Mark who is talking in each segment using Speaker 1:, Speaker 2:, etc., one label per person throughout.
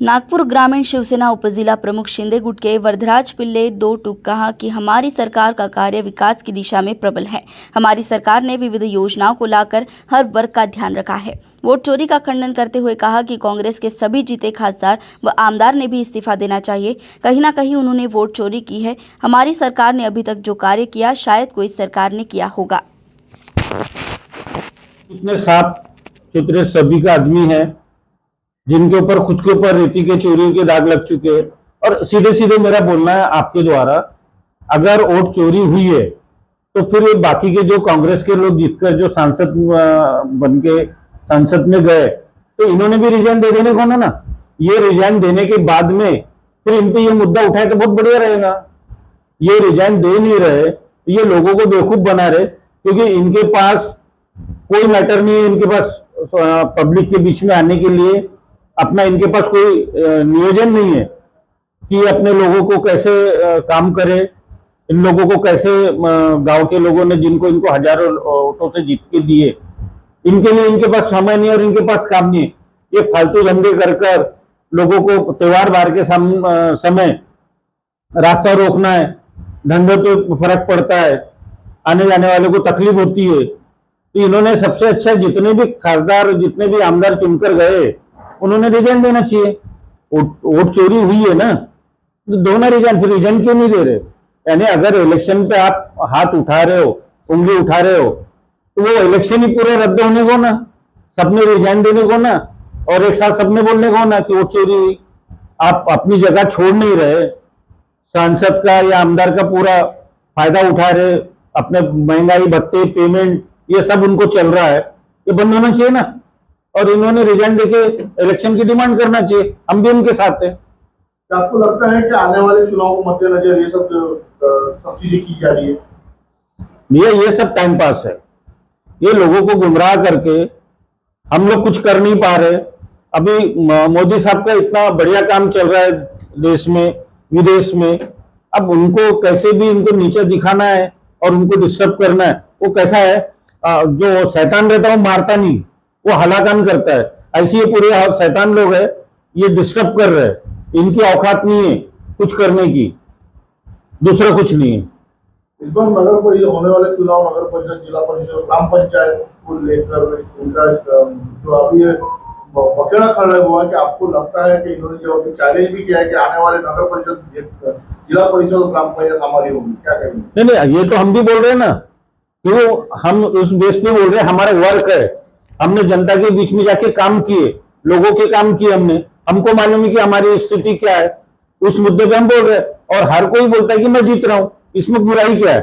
Speaker 1: नागपुर ग्रामीण शिवसेना उपजिला प्रमुख शिंदे गुट के वरदराज पिल्ले दो टूक कहा कि हमारी सरकार का कार्य विकास की दिशा में प्रबल है। हमारी सरकार ने विविध योजनाओं को लाकर हर वर्ग का ध्यान रखा है। वोट चोरी का खंडन करते हुए कहा कि कांग्रेस के सभी जीते खासदार व आमदार ने भी इस्तीफा देना चाहिए। कहीं ना कहीं उन्होंने वोट चोरी की है। हमारी सरकार ने अभी तक जो कार्य किया शायद कोई सरकार ने किया होगा।
Speaker 2: इतने साफ सुथरे सभी का आदमी है जिनके ऊपर खुद के ऊपर रेती के चोरी के दाग लग चुके हैं। और सीधे सीधे मेरा बोलना है आपके द्वारा, अगर वोट चोरी हुई है तो फिर ये बाकी के जो कांग्रेस के लोग जीतकर जो सांसद बन के संसद में गए तो इन्होंने भी रिजाइन दे देने को ना। ये रिजाइन देने के बाद में फिर इन पे ये मुद्दा उठाए तो बहुत बढ़िया रहेगा। ये रिजाइन दे नहीं रहे, ये लोगों को बेवकूफ बना रहे, क्योंकि इनके पास कोई मैटर नहीं है। इनके पास पब्लिक के बीच में आने के लिए अपना इनके पास कोई नियोजन नहीं है कि अपने लोगों को कैसे काम करे। इन लोगों को कैसे गांव के लोगों ने जिनको इनको हजारों वोटों से जीत के दिए, इनके लिए इनके पास समय नहीं और इनके पास काम नहीं है। ये फालतू धंधे कर लोगों को त्योहार बार के समय रास्ता रोकना है, धंधों पे फर्क पड़ता है, आने जाने वाले को तकलीफ होती है। तो इन्होंने सबसे अच्छा जितने भी खासदार जितने भी आमदार चुनकर गए उन्होंने रिजाइन देना चाहिए। वोट चोरी हुई है ना, तो दो ना रिजाइन। फिर रिजाइन क्यों नहीं दे रहे? यानी अगर इलेक्शन पे आप हाथ उठा रहे हो, उंगली उठा रहे हो, तो वो इलेक्शन ही पूरा रद्द होने को ना, सबने रिजाइन देने को ना, और एक साथ सबने बोलने को ना कि वोट चोरी हुई। आप अपनी जगह छोड़ नहीं रहे, सांसद का या आमदार का पूरा फायदा उठा रहे, अपने महंगाई भत्ते पेमेंट ये सब उनको चल रहा है, ये बंद होना चाहिए ना। और इन्होंने रिजाइन देके इलेक्शन की डिमांड करना चाहिए, हम भी उनके साथ हैं।
Speaker 3: आपको लगता है कि आने वाले चुनाव को मद्देनजर ये सब चीजें की जा रही है?
Speaker 2: भैया ये सब टाइम पास है, ये लोगों को गुमराह करके हम लोग कुछ कर नहीं पा रहे। अभी मोदी साहब का इतना बढ़िया काम चल रहा है देश में विदेश में, अब उनको कैसे भी इनको नीचे दिखाना है और उनको डिस्टर्ब करना है। वो कैसा है, जो शैतान रहता है वो मारता नहीं, वो हलाकन करता है। ऐसे ये पूरे शैतान लोग है, ये डिस्टर्ब कर रहे हैं। इनकी औकात नहीं है कुछ करने की, दूसरा कुछ नहीं है।
Speaker 3: इस बार नगर परिषद होने वाले चुनाव, नगर परिषद, जिला परिषद, ग्राम पंचायत को लेकर इनका जो अभी बखेड़ा खड़ा हुआ है कि आपको लगता है कि इन्होंने जो अभी चैलेंज भी किया है कि आने वाले नगर परिषद, जिला परिषद और ग्राम पंचायत हमारी होगी, क्या कहेंगे?
Speaker 2: नहीं, ये तो हम भी बोल रहे हैं ना, क्यों हम उस बेस पे बोल रहे हैं। हमारा वर्क है, हमने जनता के बीच में जाके काम किए, लोगों के काम किए हमको मालूम है कि हमारी स्थिति क्या है, उस मुद्दे पे हम बोल रहे हैं। और हर कोई बोलता है कि मैं जीत रहा हूं, इसमें बुराई क्या है?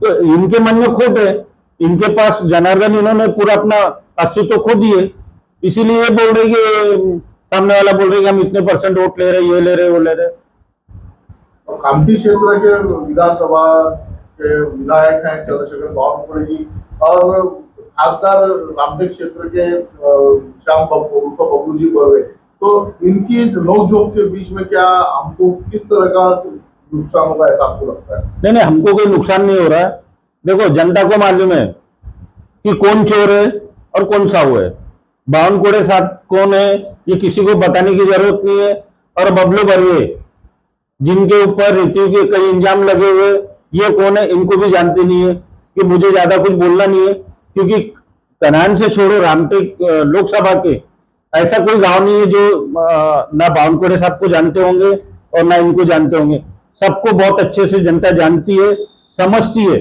Speaker 2: तो इनके मन में खोट है, इनके पास जनार्दन इन्होंने पूरा अपना अस्तित्व खो दिए, इसीलिए ये बोल रहे कि सामने वाला बोल रहे कि हम इतने % वोट ले रहे, ये ले रहे, वो ले रहे।
Speaker 3: कामठी क्षेत्र के विधानसभा के विधायक हैं चंद्रशेखर बावनकुळे जी, और खासदार रामटेक क्षेत्र के श्याम बबलू जी बर्वे, तो इनकी नोकझोंक के बीच में क्या हमको किस तरह का नुकसान होगा ऐसा आपको लगता है?
Speaker 2: नहीं, हमको कोई नुकसान नहीं हो रहा है। देखो, जनता को मालूम है कि कौन चोर है और कौन साहू है। बावनकुळे साहब कौन है ये किसी को बताने की जरूरत नहीं है। और बबलू बर्वे जिनके ऊपर रीति के कई इंजाम लगे हुए, ये कौन है इनको भी जानते नहीं है। कि मुझे ज्यादा कुछ बोलना नहीं है, क्योंकि कनान से छोड़ो रामटेक लोकसभा के ऐसा कोई गांव नहीं है जो ना बावनकुळे साहब को जानते होंगे और ना इनको जानते होंगे। सबको बहुत अच्छे से जनता जानती है, समझती है।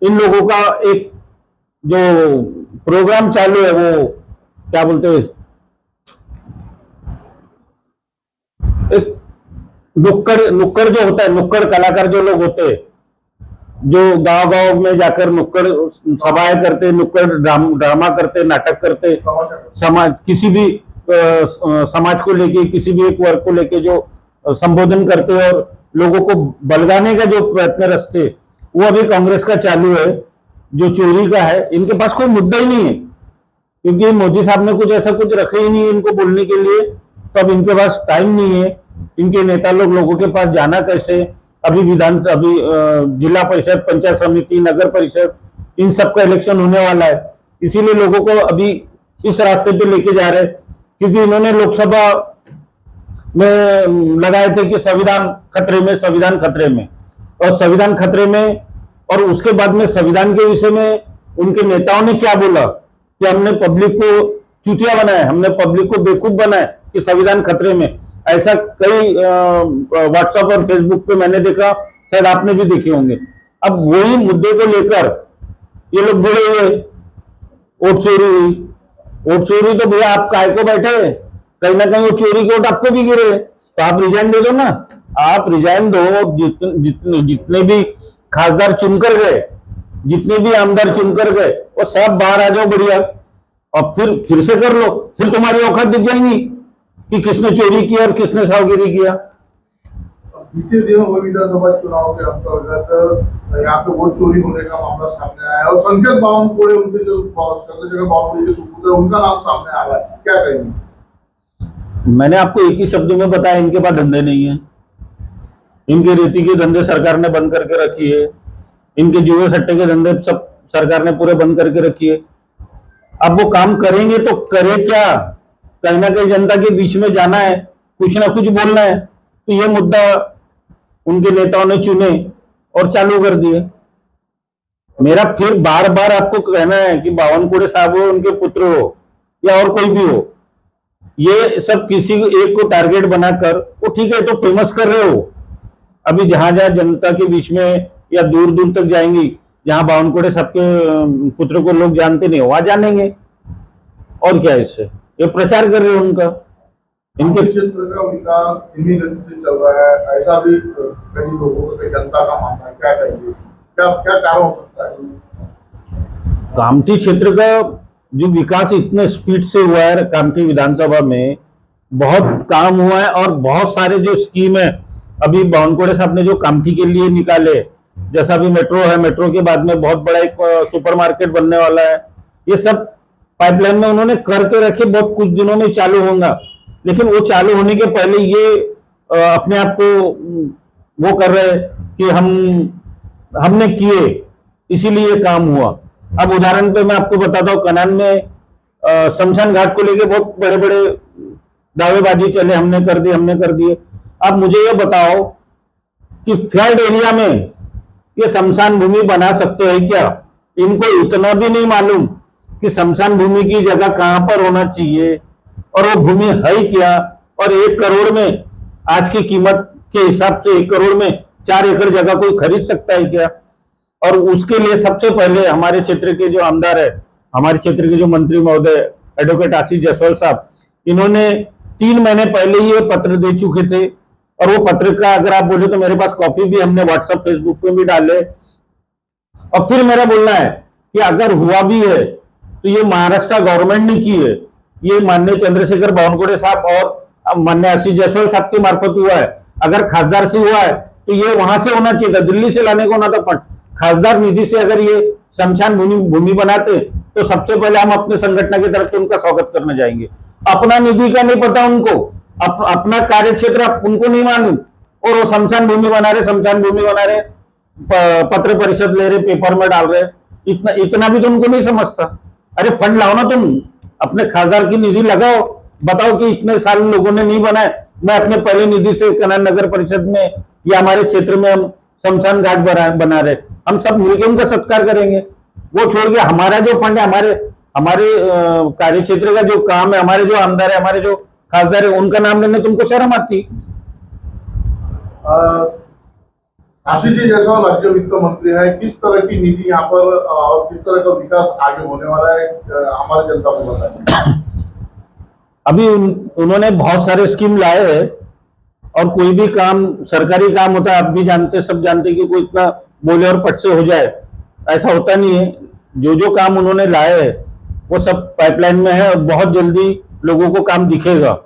Speaker 2: इन लोगों का एक जो प्रोग्राम चालू है, वो क्या बोलते हैं, एक नुक्कड़ जो होता है, नुक्कड़ कलाकार जो लोग होते हैं, जो गांव गांव में जाकर नुक्कड़ सभाएं करते, नुक्कड़ ड्रामा करते, नाटक करते, समाज किसी भी समाज को लेके, किसी भी एक वर्ग को लेके जो संबोधन करते और लोगों को बलगाने का जो प्रयत्न रचते, वो अभी कांग्रेस का चालू है। जो चोरी का है, इनके पास कोई मुद्दा ही नहीं है, क्योंकि मोदी साहब ने कुछ ऐसा कुछ रखे ही नहीं इनको बोलने के लिए। तो अब इनके पास टाइम नहीं है, इनके नेता लोगों के पास जाना कैसे। अभी जिला परिषद, पंचायत समिति, नगर परिषद, इन सब का इलेक्शन होने वाला है, इसीलिए लोगों को अभी इस रास्ते पे लेके जा रहे हैं। क्योंकि इन्होंने में लगाए थे कि संविधान खतरे में, संविधान खतरे में, और संविधान खतरे में, और उसके बाद में संविधान के विषय में उनके नेताओं ने क्या बोला कि हमने पब्लिक को चूतिया बनाया, हमने पब्लिक को बेवकूफ बनाया कि संविधान खतरे में। ऐसा कई व्हाट्सएप और फेसबुक पे मैंने देखा, शायद आपने भी देखे होंगे। अब वही मुद्दे को लेकर ये लोग बोले हुए वोट चोरी हुई। वोट चोरी तो भैया आप काय को बैठे, कहीं ना कहीं वो चोरी के वोट आपको भी गिरे, तो आप रिजाइन दे दो ना, आप रिजाइन दो। जितने भी खासदार चुनकर गए, जितने भी आमदार चुनकर गए, वो सब बाहर आ जाओ बढ़िया, और फिर से कर लो, फिर तुम्हारी औकात दिख जाएंगी कि किसने चोरी किया और किसने सावगिरी किया।
Speaker 3: बीते दिनों हुए विधानसभा चुनाव के अंतर्गत यहाँ पे वोट चोरी होने का मामला सामने आया है और संकेत बावनकुळे, उनके जो चंद्रशेखर बावनकुळे के सुपुत्र, उनका नाम सामने आ रहा है, क्या कहेंगे?
Speaker 2: मैंने आपको एक ही शब्द में बताया, इनके पास धंधे नहीं है। इनके रेती के धंधे सरकार ने बंद करके रखी है, इनके जुए सट्टे के धंधे सब सरकार ने पूरे बंद करके रखी है। अब वो काम करेंगे तो करे क्या? कहीं ना कहीं जनता के बीच में जाना है, कुछ ना कुछ बोलना है, तो ये मुद्दा उनके नेताओं ने चुने और चालू कर दिए। मेरा फिर बार बार आपको कहना है कि बावनकुळे साहब हो, उनके पुत्र हो या और कोई भी हो, ये सब किसी एक को टारगेट बनाकर, वो ठीक है तो फेमस कर रहे हो। अभी जहां जहां जनता के बीच में या दूर दूर तक जाएंगी, जहां बावनकुळे साहब के पुत्र को लोग जानते नहीं हो, वहां जानेंगे। और क्या इससे, ये प्रचार कर रहे हो उनका।
Speaker 3: इनके क्षेत्र का विकास धीमी गति से चल रहा है, ऐसा भी कई लोगों का, जनता का मानना है, क्या कहेंगे? क्या क्या कारण हो सकता है?
Speaker 2: कामठी क्षेत्र का जो विकास इतने स्पीड से हुआ है, कामठी विधानसभा में बहुत काम हुआ है, और बहुत सारे जो स्कीम है अभी बावनकुळे साहब ने जो कामठी के लिए निकाले, जैसा अभी मेट्रो है, मेट्रो के बाद में बहुत बड़ा एक सुपरमार्केट बनने वाला है, ये सब पाइपलाइन में उन्होंने करके रखे, बहुत कुछ दिनों में चालू होगा। लेकिन वो चालू होने के पहले ये अपने आप को वो कर रहे कि हमने किए, इसीलिए ये काम हुआ। अब उदाहरण पे मैं आपको बताता हूँ, कनान में शमशान घाट को लेके बहुत बड़े बड़े दावेबाजी चले, हमने कर दिए, हमने कर दिए। अब मुझे ये बताओ कि फ्लड एरिया में ये शमशान भूमि बना सकते हैं क्या? इनको इतना भी नहीं मालूम कि शमशान भूमि की जगह कहां पर होना चाहिए और वो भूमि है क्या, और 1 करोड़ में, आज की कीमत के हिसाब से 1 करोड़ में 4 एकड़ जगह कोई खरीद सकता है क्या? और उसके लिए सबसे पहले हमारे क्षेत्र के जो आमदार है, हमारे क्षेत्र के जो मंत्री महोदय एडवोकेट आशीष जायसवाल साहब, इन्होंने 3 महीने पहले ही ये पत्र दे चुके थे, और वो पत्र का अगर आप बोले तो मेरे पास कॉपी भी हमने व्हाट्सएप फेसबुक पे भी डाले। और फिर मेरा बोलना है कि अगर हुआ भी है तो ये महाराष्ट्र गवर्नमेंट ने की है, ये माननीय चंद्रशेखर बावनकुळे साहब और माननीय आशीष जायसवाल साहब के मार्फत हुआ है। अगर खासदार से हुआ है तो ये वहां से होना चाहिए था, दिल्ली से लाने को होना था, पण खासदार निधि से अगर ये शमशान भूमि बनाते तो सबसे पहले हम अपने संगठन की तरफ से उनका स्वागत करने जाएंगे। अपना निधि का नहीं पता उनको, अपना कार्य क्षेत्र उनको नहीं मालूम, और वो शमशान भूमि बना रहे, शमशान भूमि बना रहे, पत्र परिषद ले रहे, पेपर में डाल रहे, इतना भी तो उनको नहीं समझता। अरे फंड लाओ ना, तुम अपने खासदार की निधि लगाओ, बताओ कि इतने साल लोगों ने नहीं बनाए, मैं अपने पहले निधि से कनान नगर परिषद में या हमारे क्षेत्र में हम शमशान घाट बना रहे, हम सब मिलकर उनका सत्कार करेंगे। वो छोड़ के हमारा जो फंड है, हमारे कार्य क्षेत्र का जो काम है, हमारे जो आमदार है, हमारे जो खासदार है, उनका नाम लेने तुमको शर्म आती?
Speaker 3: आशीष जी जायसवाल राज्य वित्त मंत्री है, किस तरह की नीति यहाँ पर और किस तरह का विकास आगे होने वाला है, हमारे जनता को बताएं।
Speaker 2: अभी उन्होंने बहुत सारे स्कीम लाए हैं, और कोई भी काम सरकारी काम होता है, आप भी जानते, सब जानते कि कोई इतना बोले और पट से हो जाए, ऐसा होता नहीं है। जो काम उन्होंने लाए हैं वो सब पाइपलाइन में है, और बहुत जल्दी लोगों को काम दिखेगा।